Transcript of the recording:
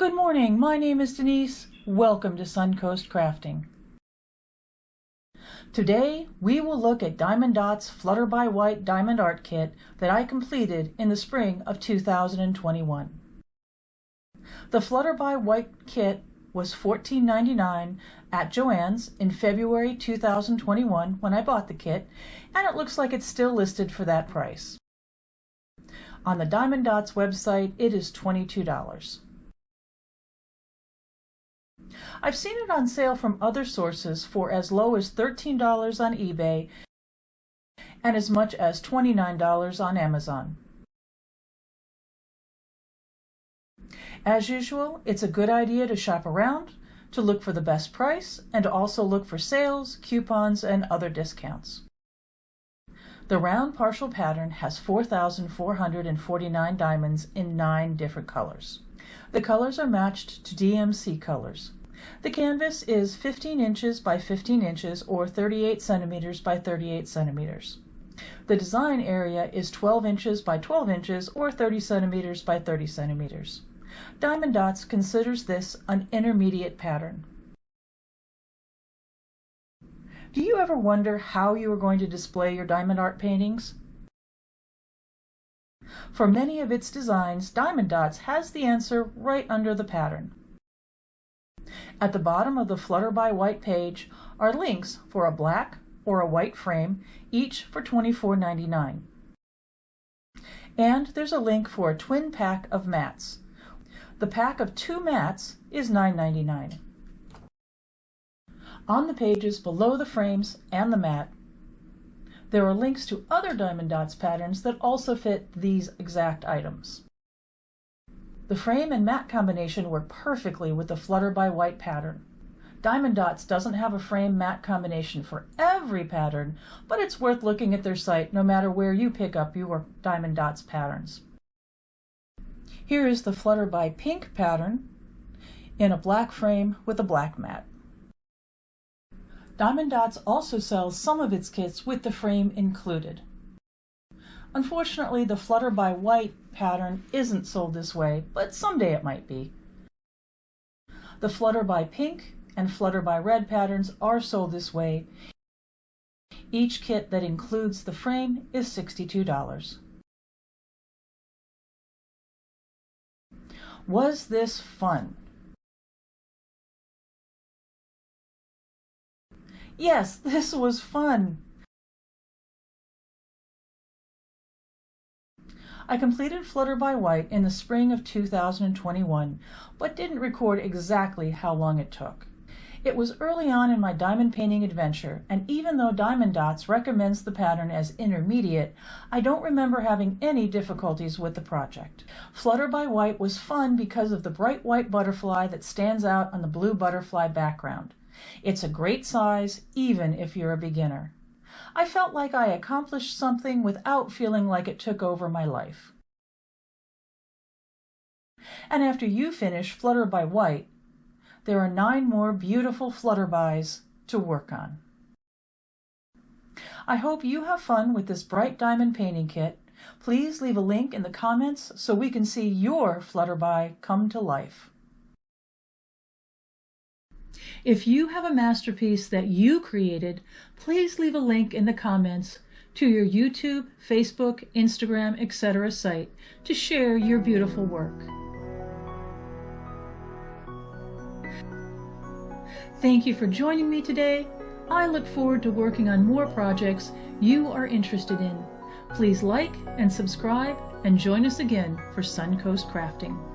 Good morning, my name is Denise. Welcome to Suncoast Crafting. Today we will look at Diamond Dotz Flutter by White Diamond Art Kit that I completed in the spring of 2021. The Flutter by White kit was $14.99 at Joann's in February 2021 when I bought the kit, and it looks like it's still listed for that price. On the Diamond Dotz website, it is $22. I've seen it on sale from other sources for as low as $13 on eBay and as much as $29 on Amazon. As usual, it's a good idea to shop around, to look for the best price, and to also look for sales, coupons, and other discounts. The round partial pattern has 4,449 diamonds in 9 different colors. The colors are matched to DMC colors. The canvas is 15 inches by 15 inches or 38 centimeters by 38 centimeters. The design area is 12 inches by 12 inches or 30 centimeters by 30 centimeters. Diamond Dotz considers this an intermediate pattern. Do you ever wonder how you are going to display your diamond art paintings? For many of its designs, Diamond Dotz has the answer right under the pattern. At the bottom of the Flutter by White page are links for a black or a white frame, each for $24.99. And there's a link for a twin pack of mats. The pack of 2 mats is $9.99. On the pages below the frames and the mat, there are links to other Diamond Dotz patterns that also fit these exact items. The frame and mat combination work perfectly with the Flutter by White pattern. Diamond Dotz doesn't have a frame mat combination for every pattern, but it's worth looking at their site no matter where you pick up your Diamond Dotz patterns. Here is the Flutter by Pink pattern in a black frame with a black mat. Diamond Dotz also sells some of its kits with the frame included. Unfortunately, the Flutter by White pattern isn't sold this way, but someday it might be. The Flutter by Pink and Flutter by Red patterns are sold this way. Each kit that includes the frame is $62. Was this fun? Yes, this was fun! I completed Flutter by White in the spring of 2021, but didn't record exactly how long it took. It was early on in my diamond painting adventure, and even though Diamond Dotz recommends the pattern as intermediate, I don't remember having any difficulties with the project. Flutter by White was fun because of the bright white butterfly that stands out on the blue butterfly background. It's a great size, even if you're a beginner. I felt like I accomplished something without feeling like it took over my life. And after you finish Flutter by White, there are 9 more beautiful flutterbys to work on. I hope you have fun with this bright diamond painting kit. Please leave a link in the comments so we can see your flutterby come to life. If you have a masterpiece that you created, please leave a link in the comments to your YouTube, Facebook, Instagram, etc. site to share your beautiful work. Thank you for joining me today. I look forward to working on more projects you are interested in. Please like and subscribe and join us again for Suncoast Crafting.